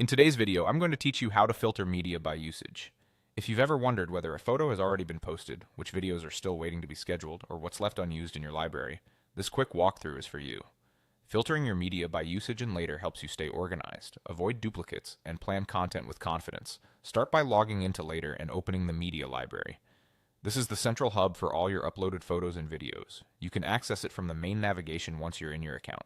In today's video, I'm going to teach you how to filter media by usage. If you've ever wondered whether a photo has already been posted, which videos are still waiting to be scheduled, or what's left unused in your library, this quick walkthrough is for you. Filtering your media by usage and later helps you stay organized, avoid duplicates, and plan content with confidence. Start by logging into Later and opening the media library. This is the central hub for all your uploaded photos and videos. You can access it from the main navigation once you're in your account.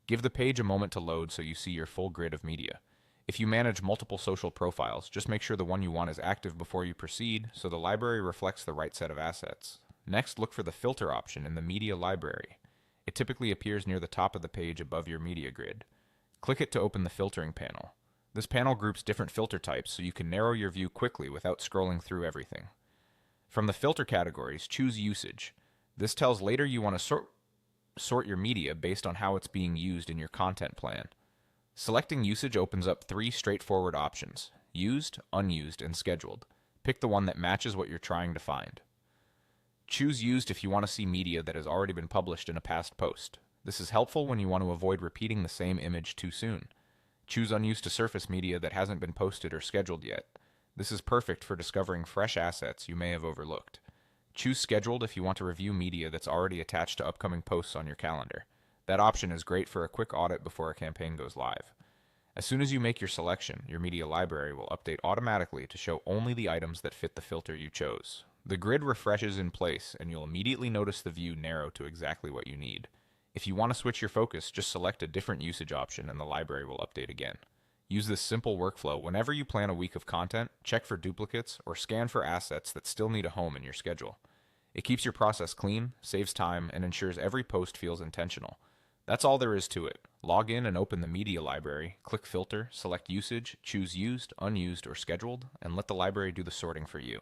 Give the page a moment to load so you see your full grid of media. If you manage multiple social profiles, just make sure the one you want is active before you proceed so the library reflects the right set of assets. Next, look for the filter option in the media library. It typically appears near the top of the page above your media grid. Click it to open the filtering panel. This panel groups different filter types so you can narrow your view quickly without scrolling through everything. From the filter categories, choose Usage. This tells Later you want to sort your media based on how it's being used in your content plan. Selecting Usage opens up three straightforward options: Used, Unused, and Scheduled. Pick the one that matches what you're trying to find. Choose Used if you want to see media that has already been published in a past post. This is helpful when you want to avoid repeating the same image too soon. Choose Unused to surface media that hasn't been posted or scheduled yet. This is perfect for discovering fresh assets you may have overlooked. Choose Scheduled if you want to review media that's already attached to upcoming posts on your calendar. That option is great for a quick audit before a campaign goes live. As soon as you make your selection, your media library will update automatically to show only the items that fit the filter you chose. The grid refreshes in place, and you'll immediately notice the view narrow to exactly what you need. If you want to switch your focus, just select a different usage option and the library will update again. Use this simple workflow whenever you plan a week of content, check for duplicates, or scan for assets that still need a home in your schedule. It keeps your process clean, saves time, and ensures every post feels intentional. That's all there is to it. Log in and open the media library, click Filter, select Usage, choose Used, Unused, or Scheduled, and let the library do the sorting for you.